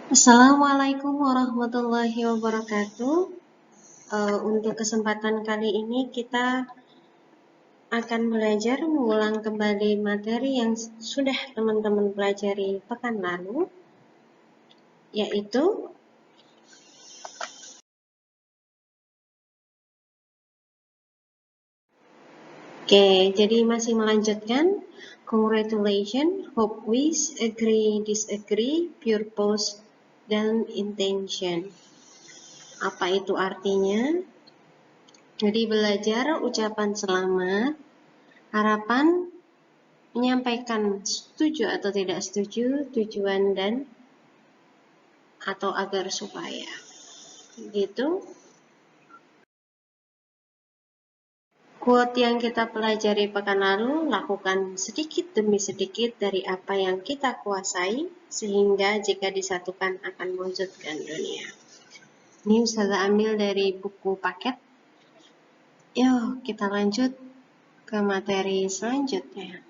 Assalamualaikum warahmatullahi wabarakatuh. Untuk kesempatan kali ini kita akan belajar mengulang kembali materi yang sudah teman-teman pelajari pekan lalu, yaitu jadi masih melanjutkan congratulation, hope, wish, agree, disagree, purpose, dan intention. Apa itu artinya? Jadi belajar ucapan selamat, harapan, menyampaikan setuju atau tidak setuju, tujuan dan atau agar supaya. Gitu. Quote yang kita pelajari pekan lalu, lakukan sedikit demi sedikit dari apa yang kita kuasai, sehingga jika disatukan akan mewujudkan dunia. Ini saya ambil dari buku paket. Yuk kita lanjut ke materi selanjutnya.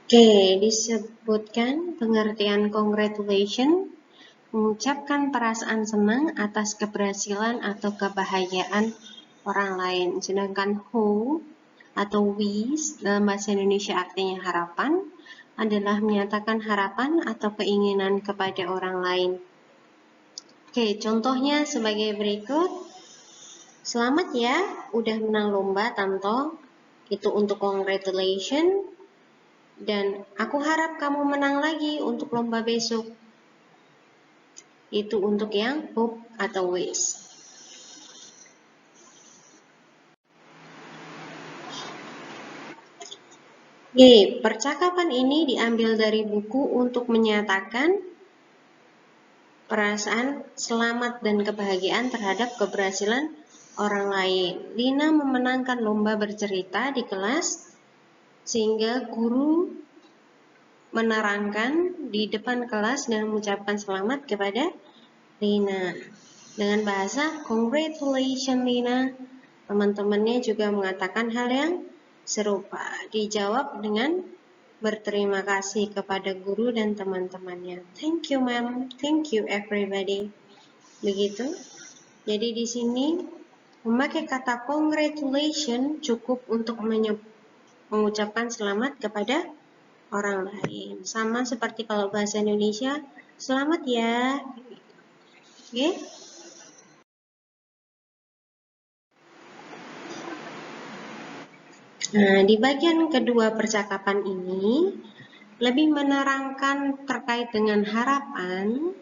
Disebutkan pengertian congratulation, mengucapkan perasaan senang atas keberhasilan atau kebahagiaan orang lain. Sedangkan hope atau wish dalam bahasa Indonesia artinya harapan, adalah menyatakan harapan atau keinginan kepada orang lain. Contohnya sebagai berikut. Selamat ya, udah menang lomba Tanto. Itu untuk congratulation. Dan aku harap kamu menang lagi untuk lomba besok. Itu untuk yang hope atau wish. Percakapan ini diambil dari buku untuk menyatakan perasaan selamat dan kebahagiaan terhadap keberhasilan orang lain. Lina memenangkan lomba bercerita di kelas sehingga guru menerangkan di depan kelas dan mengucapkan selamat kepada Lina. Dengan bahasa congratulations Lina, teman-temannya juga mengatakan hal yang serupa. Dijawab dengan berterima kasih kepada guru dan teman-temannya. Thank you ma'am, thank you everybody. Begitu. Jadi di sini memakai kata congratulations cukup untuk mengucapkan selamat kepada orang lain. Sama seperti kalau bahasa Indonesia, selamat ya. Oke. Nah, di bagian kedua percakapan ini lebih menerangkan terkait dengan harapan.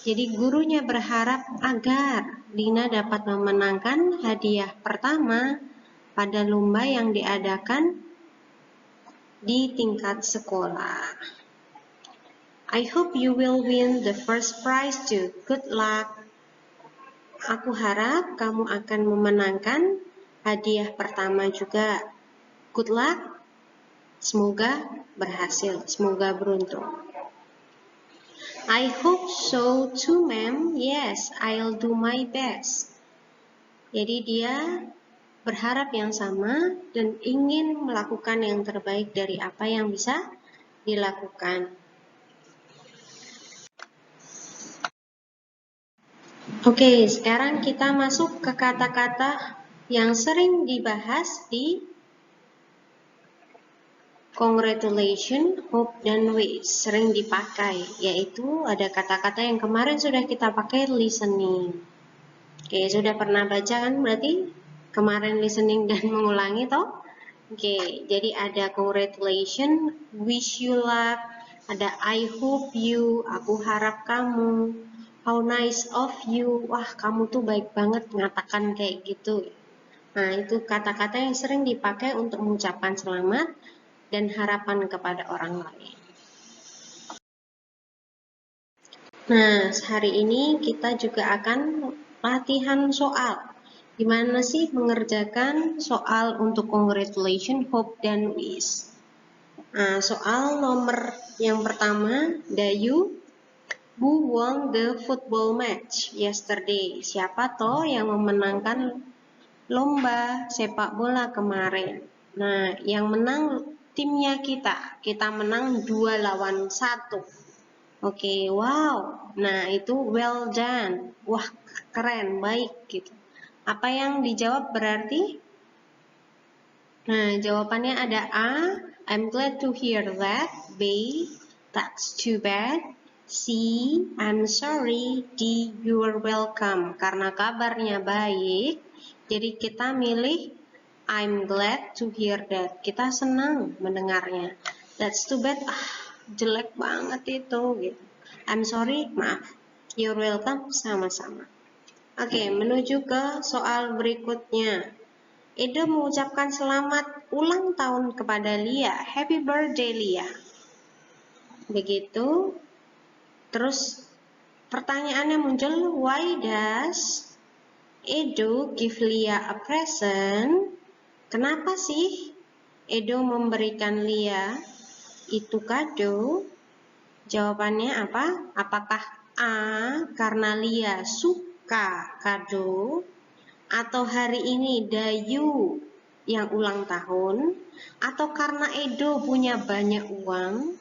Jadi gurunya berharap agar Lina dapat memenangkan hadiah pertama pada lomba yang diadakan di tingkat sekolah. I hope you will win the first prize too. Good luck. Aku harap kamu akan memenangkan hadiah pertama juga. Good luck. Semoga berhasil, semoga beruntung. I hope so too, ma'am. Yes, I'll do my best. Jadi dia berharap yang sama dan ingin melakukan yang terbaik dari apa yang bisa dilakukan. Sekarang kita masuk ke kata-kata yang sering dibahas di congratulation, hope, dan wish. Sering dipakai, yaitu ada kata-kata yang kemarin sudah kita pakai, listening. Sudah pernah baca kan berarti kemarin listening dan mengulangi toh? Jadi ada congratulation, wish you luck, ada I hope you, aku harap kamu, how nice of you, wah kamu tuh baik banget ngatakan kayak gitu. Nah, itu kata-kata yang sering dipakai untuk mengucapkan selamat dan harapan kepada orang lain. Nah, hari ini kita juga akan latihan soal. Gimana sih mengerjakan soal untuk congratulation, hope, dan wish? Nah, soal nomor yang pertama, Dayu. Who won the football match yesterday? Siapa toh yang memenangkan lomba sepak bola kemarin? Nah, yang menang timnya kita. Kita menang 2 lawan 1. Oke, wow. Nah, itu well done. Wah, keren, baik gitu. Apa yang dijawab berarti? Nah, jawabannya ada A, I'm glad to hear that. B, that's too bad. C, I'm sorry. D, you're welcome. Karena kabarnya baik, jadi kita milih I'm glad to hear that. Kita senang mendengarnya. That's too bad. Jelek banget itu gitu. I'm sorry, maaf. You're welcome, sama-sama. Oke, menuju ke soal berikutnya. Edo mengucapkan selamat ulang tahun kepada Lia. Happy birthday, Lia. Begitu. Terus pertanyaannya muncul, why does Edo give Lia a present? Kenapa sih Edo memberikan Lia itu kado? Jawabannya apa? Apakah A, karena Lia suka kado, atau hari ini Dayu yang ulang tahun, atau karena Edo punya banyak uang,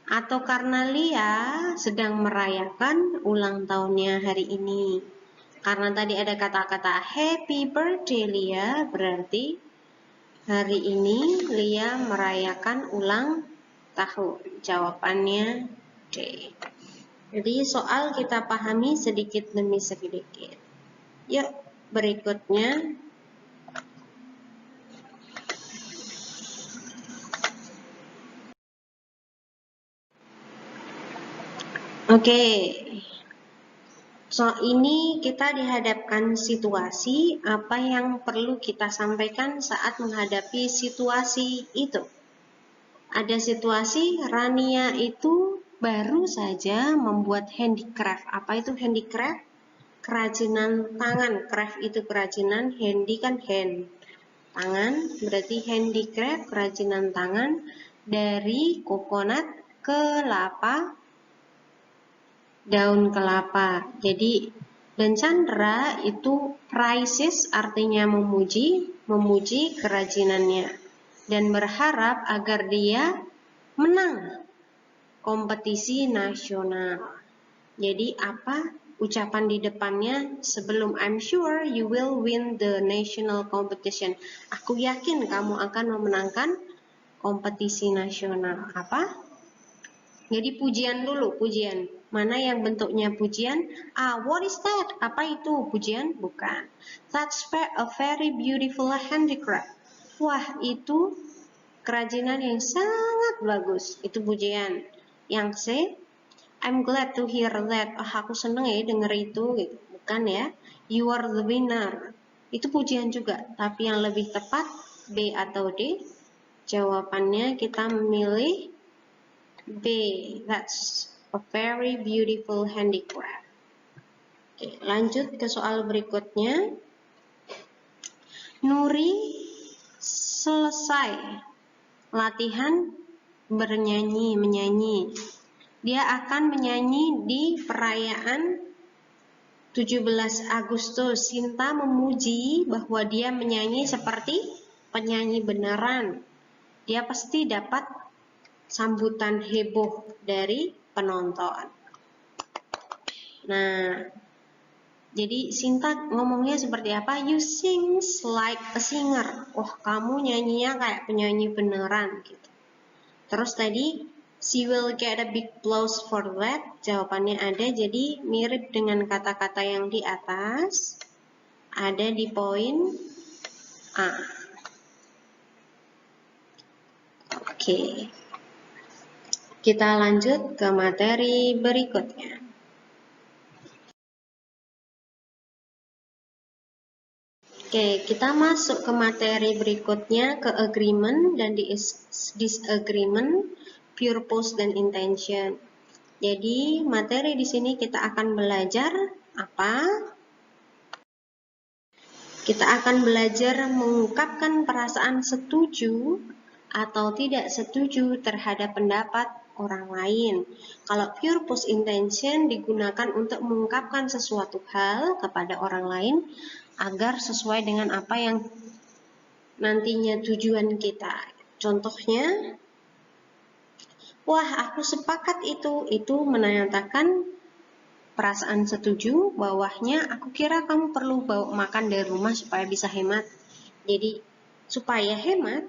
atau karena Lia sedang merayakan ulang tahunnya hari ini? Karena tadi ada kata-kata happy birthday Lia, berarti hari ini Lia merayakan ulang tahun. Jawabannya D. Jadi soal kita pahami sedikit demi sedikit. Yuk, berikutnya. Oke. So, ini kita dihadapkan situasi apa yang perlu kita sampaikan saat menghadapi situasi itu. Ada situasi Rania itu baru saja membuat handicraft. Apa itu handicraft? Kerajinan tangan. Craft itu kerajinan, handy kan hand. Tangan, berarti handicraft, kerajinan tangan dari coconut kelapa, daun kelapa. Jadi, dan Chandra itu praises artinya memuji kerajinannya. Dan berharap agar dia menang kompetisi nasional. Jadi apa ucapan di depannya sebelum I'm sure you will win the national competition? Aku yakin kamu akan memenangkan kompetisi nasional. Apa? Jadi pujian dulu, pujian. Mana yang bentuknya pujian? What is that? Apa itu pujian? Bukan. That's a very beautiful handicraft. Wah, itu kerajinan yang sangat bagus. Itu pujian. Yang C, I'm glad to hear that. Aku seneng ya denger itu. Gitu. Bukan ya. You are the winner. Itu pujian juga. Tapi yang lebih tepat B atau D? Jawabannya kita memilih B. That's a very beautiful handicraft. Oke, lanjut ke soal berikutnya. Nuri selesai latihan menyanyi. Dia akan menyanyi di perayaan 17 Agustus. Sinta memuji bahwa dia menyanyi seperti penyanyi beneran. Dia pasti dapat sambutan heboh dari penonton. Nah, jadi Sinta ngomongnya seperti apa? You sing like a singer. Kamu nyanyinya kayak penyanyi beneran gitu. Terus tadi, she will get a big applause for that. Jawabannya ada, jadi mirip dengan kata-kata yang di atas. Ada di poin A. Oke. Kita lanjut ke materi berikutnya. Oke, kita masuk ke materi berikutnya, ke agreement dan disagreement, purpose dan intention. Jadi, materi di sini kita akan belajar apa? Kita akan belajar mengungkapkan perasaan setuju atau tidak setuju terhadap pendapat orang lain. Kalau purpose intention digunakan untuk mengungkapkan sesuatu hal kepada orang lain agar sesuai dengan apa yang nantinya tujuan kita. Contohnya, wah, aku sepakat itu menyatakan perasaan setuju. Bawahnya, aku kira kamu perlu bawa makan dari rumah supaya bisa hemat. Jadi, supaya hemat,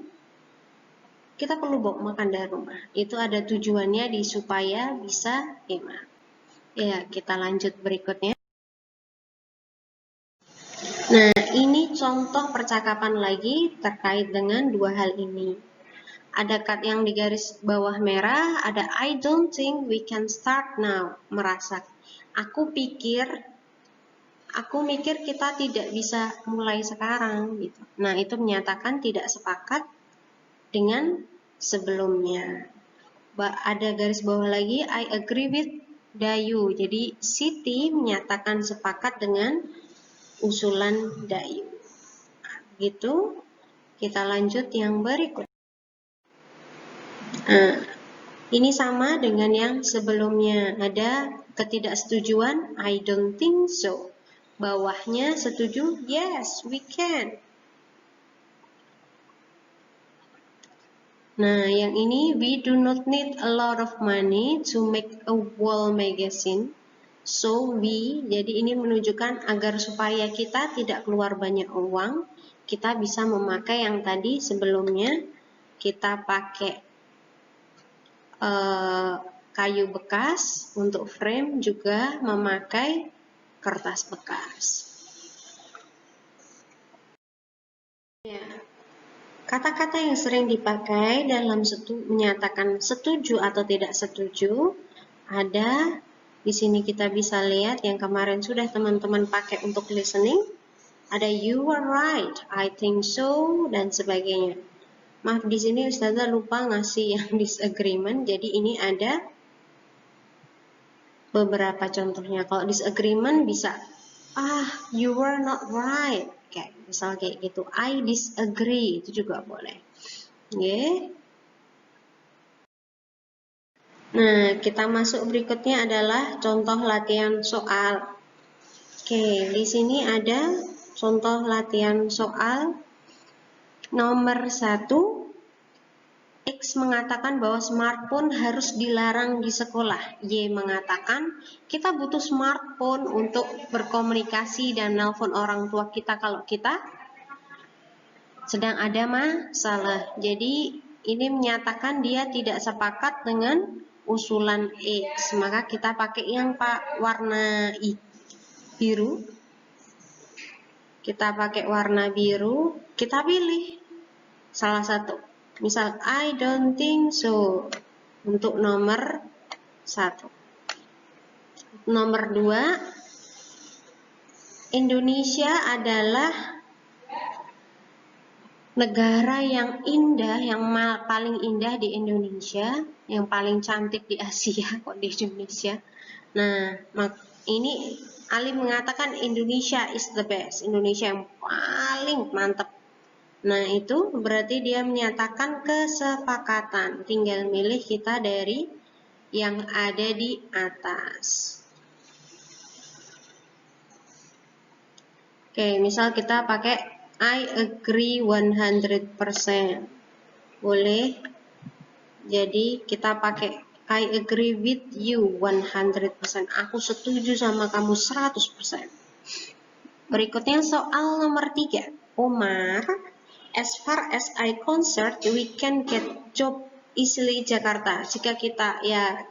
kita perlu bawa makan dari rumah. Itu ada tujuannya di supaya bisa hemat. Ya, kita lanjut berikutnya. Nah, ini contoh percakapan lagi terkait dengan dua hal ini. Ada kata yang di garis bawah merah, ada I don't think we can start now, merasa. Aku mikir kita tidak bisa mulai sekarang gitu. Nah, itu menyatakan tidak sepakat dengan sebelumnya. Ada garis bawah lagi, I agree with Dayu. Jadi Siti menyatakan sepakat dengan usulan Dayu. Gitu. Kita lanjut yang berikut. Nah, ini sama dengan yang sebelumnya. Ada ketidaksetujuan, I don't think so. Bawahnya setuju, yes, we can. Nah, yang ini, we do not need a lot of money to make a wall magazine. So we, jadi ini menunjukkan agar supaya kita tidak keluar banyak uang, kita bisa memakai yang tadi sebelumnya, kita pakai kayu bekas untuk frame, juga memakai kertas bekas. Ya. Kata-kata yang sering dipakai dalam menyatakan setuju atau tidak setuju ada di sini, kita bisa lihat yang kemarin sudah teman-teman pakai untuk listening. Ada you are right, I think so, dan sebagainya. Maaf, di sini Ustazah lupa ngasih yang disagreement, jadi ini ada beberapa contohnya. Kalau disagreement bisa you were not right, kayak misal kayak gitu. I disagree, itu juga boleh. Okay. Nah, kita masuk berikutnya adalah contoh latihan soal. Oke, di sini ada contoh latihan soal nomor 1. X mengatakan bahwa smartphone harus dilarang di sekolah. Y mengatakan kita butuh smartphone untuk berkomunikasi dan nelpon orang tua kita kalau kita sedang ada masalah. Jadi ini menyatakan dia tidak sepakat dengan usulan X. Maka kita pakai yang warna biru. Kita pakai warna biru, kita pilih salah satu. Misal, I don't think so untuk nomor 1. Nomor 2, Indonesia adalah negara yang indah, yang paling indah di Indonesia, yang paling cantik di Asia, kok di Indonesia. Nah, ini Ali mengatakan Indonesia is the best, Indonesia yang paling mantap. Nah, itu berarti dia menyatakan kesepakatan. Tinggal milih kita dari yang ada di atas. Oke, misal kita pakai I agree 100%. Boleh. Jadi kita pakai I agree with you 100%. Aku setuju sama kamu 100%. Berikutnya soal nomor 3. Umar, as far as I concerned, we can get job easily Jakarta. Jika kita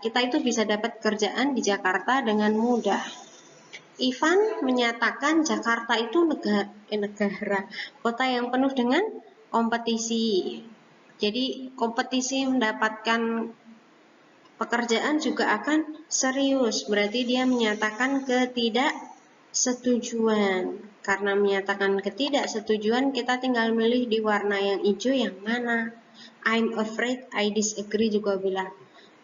itu bisa dapat kerjaan di Jakarta dengan mudah. Ivan menyatakan Jakarta itu negara kota yang penuh dengan kompetisi. Jadi kompetisi mendapatkan pekerjaan juga akan serius. Berarti dia menyatakan ketidaksetujuan. Karena menyatakan ketidaksetujuan, kita tinggal milih di warna yang hijau yang mana. I'm afraid, I disagree juga bilang.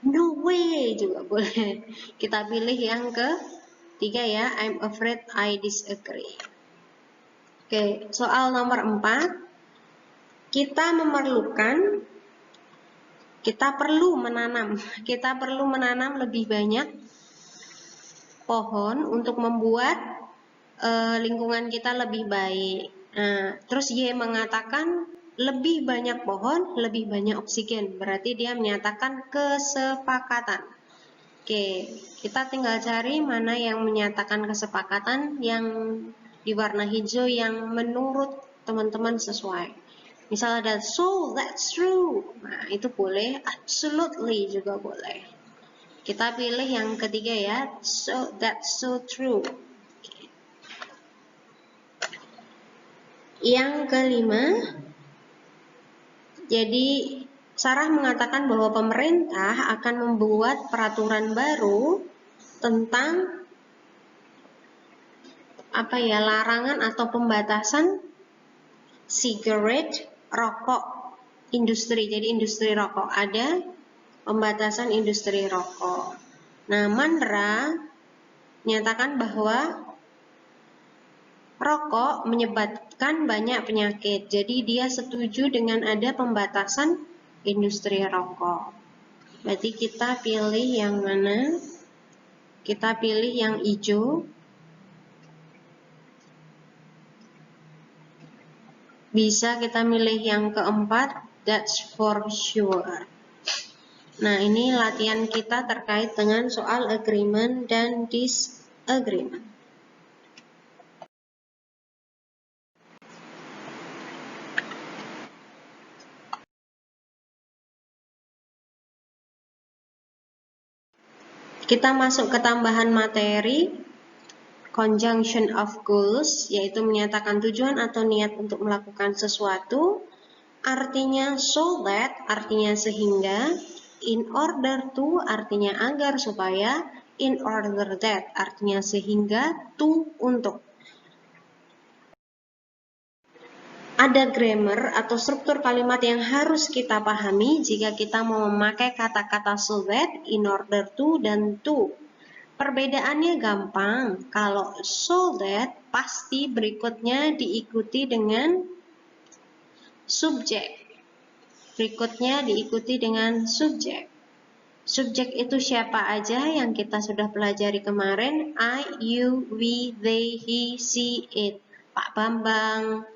No way juga boleh. Kita pilih yang ketiga ya, I'm afraid, I disagree. Oke, soal nomor 4. Kita memerlukan Kita perlu menanam lebih banyak pohon untuk membuat lingkungan kita lebih baik. Nah, terus Y mengatakan lebih banyak pohon, lebih banyak oksigen. Berarti dia menyatakan kesepakatan. Oke, kita tinggal cari mana yang menyatakan kesepakatan yang di warna hijau yang menurut teman-teman sesuai. Misal ada so that's true. Nah, itu boleh, absolutely juga boleh. Kita pilih yang ketiga ya, so that's so true. Yang kelima, jadi Sarah mengatakan bahwa pemerintah akan membuat peraturan baru tentang larangan atau pembatasan cigarette, rokok, industri. Jadi industri rokok ada pembatasan industri rokok. Nah, Mandra menyatakan bahwa rokok menyebabkan banyak penyakit. Jadi dia setuju dengan ada pembatasan industri rokok. Berarti kita pilih yang mana? Kita pilih yang hijau. Bisa kita milih yang keempat, that's for sure. Nah, ini latihan kita terkait dengan soal agreement dan disagreement. Kita masuk ke tambahan materi. Conjunction of goals, yaitu menyatakan tujuan atau niat untuk melakukan sesuatu. Artinya so that, artinya sehingga. In order to, artinya agar supaya. In order that, artinya sehingga. To, untuk. Ada grammar atau struktur kalimat yang harus kita pahami jika kita mau memakai kata-kata so that, in order to, dan to. Perbedaannya gampang. Kalau so that pasti berikutnya diikuti dengan subjek. Berikutnya diikuti dengan subjek. Subjek itu siapa aja yang kita sudah pelajari kemarin? I, you, we, they, he, she, it. Pak Bambang,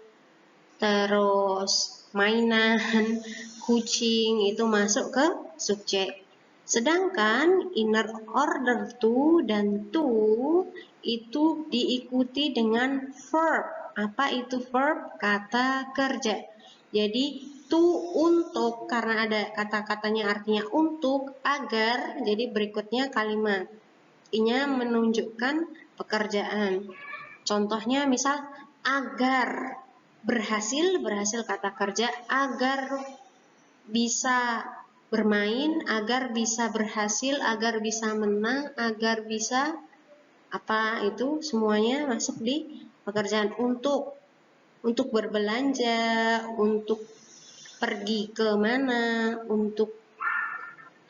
terus mainan, kucing itu masuk ke subjek. Sedangkan inner order to dan to itu diikuti dengan verb. Apa itu verb? Kata kerja. Jadi to untuk, karena ada kata-katanya artinya untuk, agar, jadi berikutnya kalimat. Ini menunjukkan pekerjaan. Contohnya misal agar berhasil kata kerja, agar bisa bermain, agar bisa berhasil, agar bisa menang, agar bisa apa itu semuanya masuk di pekerjaan. Untuk berbelanja, untuk pergi ke mana, untuk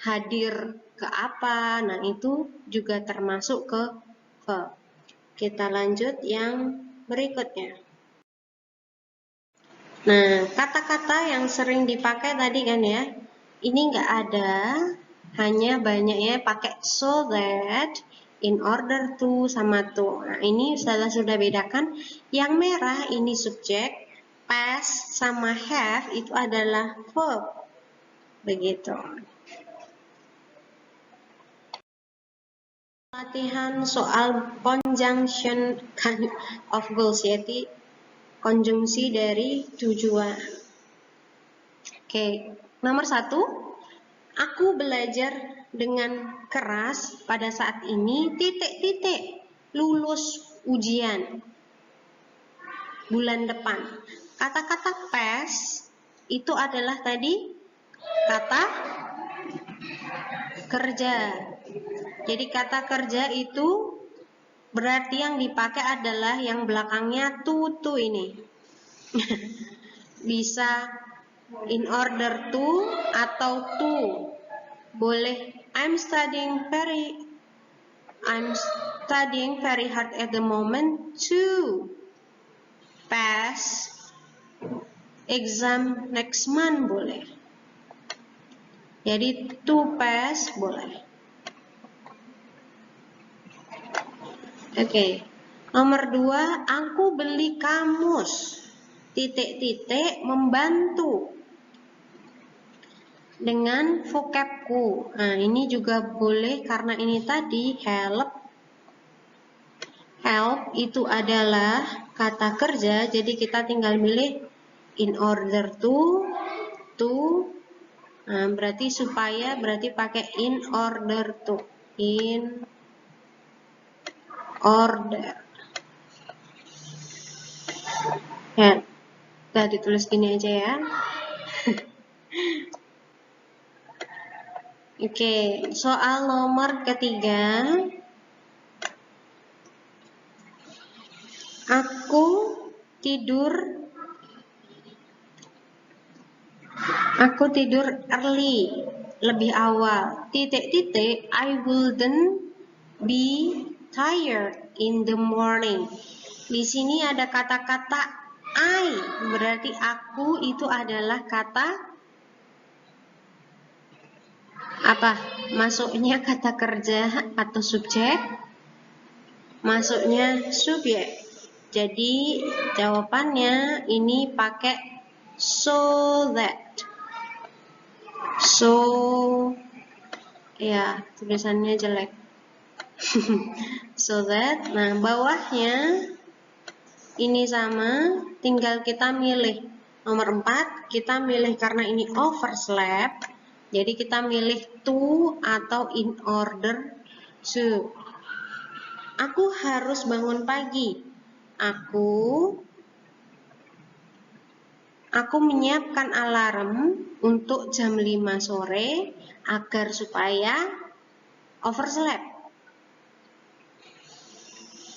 hadir ke apa, nah itu juga termasuk ke verb. Kita lanjut yang berikutnya. Nah, kata-kata yang sering dipakai tadi kan ya, ini nggak ada, hanya banyaknya pakai so that, in order to, sama to. Nah, ini sudah bedakan. Yang merah ini subjek, past sama have itu adalah verb. Begitu. Latihan soal conjunction of goals, yaitu konjungsi dari tujuan. Oke, nomor 1, aku belajar dengan keras pada saat ini, lulus ujian bulan depan. Kata-kata past itu adalah tadi kata kerja. Jadi kata kerja itu berarti yang dipakai adalah yang belakangnya to ini. Bisa in order to atau to. Boleh I'm studying very hard at the moment to pass exam next month, boleh. Jadi to pass boleh. Oke. Nomor 2, aku beli kamus. Titik-titik membantu dengan vocabku. Nah, ini juga boleh karena ini tadi help. Help itu adalah kata kerja, jadi kita tinggal milih in order to. Nah, berarti supaya berarti pakai in order to. In order. Ya, kita ditulis gini aja ya. Oke, soal nomor ketiga. Aku tidur early, lebih awal. Titik-titik, I wouldn't be tired in the morning. Di sini ada kata-kata I, berarti aku itu adalah kata apa? Masuknya kata kerja atau subjek, masuknya subjek. Jadi jawabannya ini pakai so that. So, ya tulisannya jelek. So that, nah bawahnya ini sama, tinggal kita milih. Nomor 4, kita milih karena ini overlap, jadi kita milih to atau in order to. Aku harus bangun pagi. Aku menyiapkan alarm untuk jam 5 sore agar supaya overlap.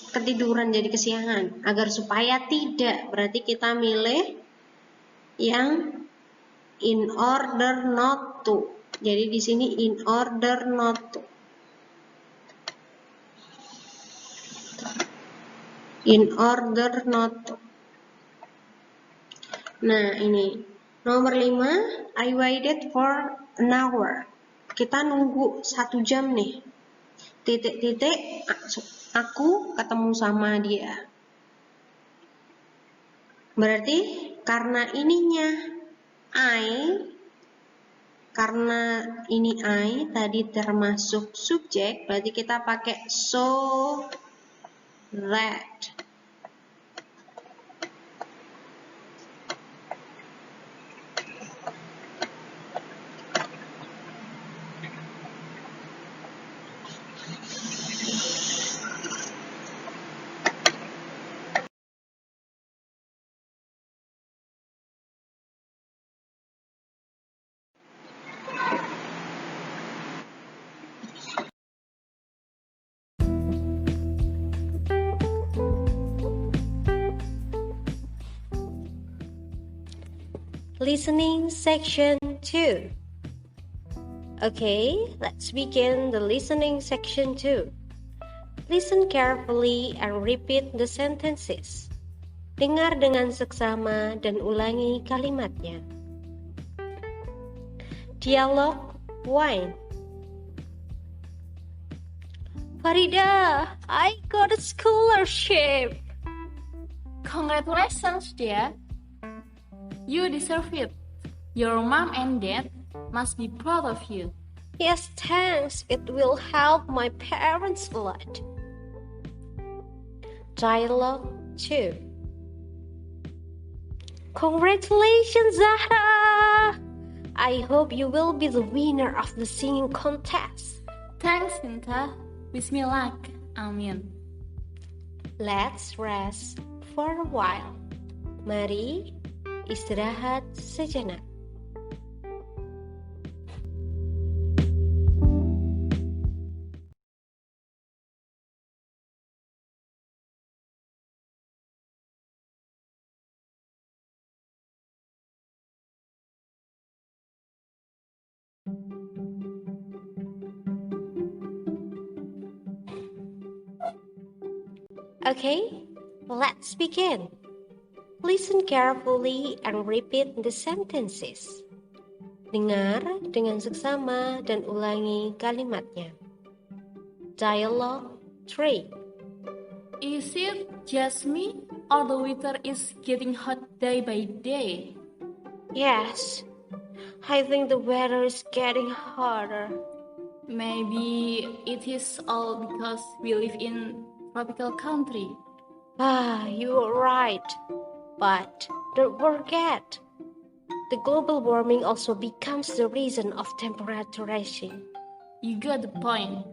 Ketiduran jadi kesiangan. Agar supaya tidak, berarti kita milih yang in order not to. Jadi di sini in order not to. In order not to. Nah, ini nomor 5, I waited for an hour. Kita nunggu 1 jam nih. Titik-titik, aku ketemu sama dia. Berarti karena ininya karena ini I tadi termasuk subjek, berarti kita pakai so that. Listening section 2. Okay, let's begin the listening section 2. Listen carefully and repeat the sentences. Dengar dengan seksama dan ulangi kalimatnya. Dialog 1. Farida, I got a scholarship. Congratulations, dear. You deserve it. Your mom and dad must be proud of you. Yes, thanks. It will help my parents a lot. Dialogue 2. Congratulations, Zahra! I hope you will be the winner of the singing contest. Thanks, Sinta. Wish me luck. Amin. Let's rest for a while. Mari istirahat sejenak. Okay, let's begin. Listen carefully and repeat the sentences. Dengar dengan seksama dan ulangi kalimatnya. Dialogue 3. Is it just me, or the weather is getting hot day by day? Yes, I think the weather is getting hotter. Maybe it is all because we live in tropical country. You're right. But don't forget, the global warming also becomes the reason of temperature rising. You got the point.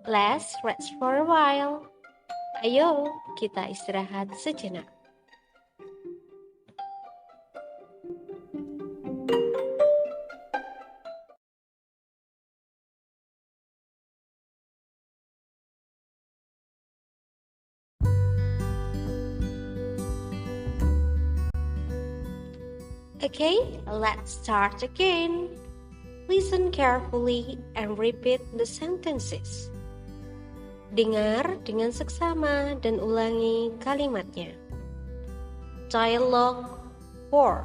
Let's rest for a while. Ayo, kita istirahat sejenak. Okay, let's start again. Listen carefully and repeat the sentences. Dengar dengan seksama dan ulangi kalimatnya. Dialogue 4.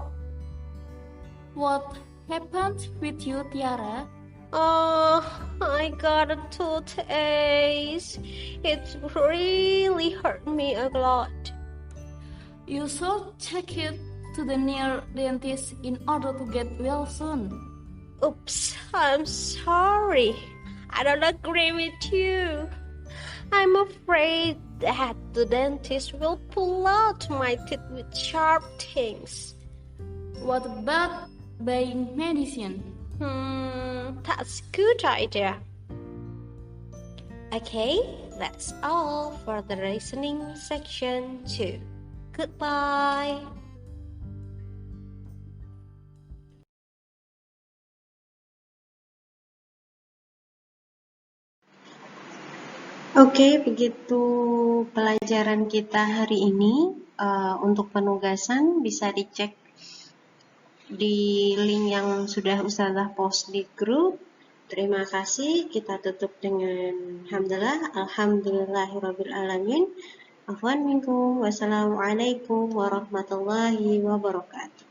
What happened with you, Tiara? Oh, I got a toothache. It really hurt me a lot. You should take it to the near dentist in order to get well soon. Oops, I'm sorry. I don't agree with you. I'm afraid that the dentist will pull out my teeth with sharp things. What about buying medicine? That's a good idea. Okay, that's all for the listening section 2. Goodbye. Oke, begitu pelajaran kita hari ini. Untuk penugasan bisa dicek di link yang sudah Ustazah post di grup. Terima kasih. Kita tutup dengan hamdalah. Alhamdulillahirabbil alamin. Afwan minkum. Wassalamualaikum warahmatullahi wabarakatuh.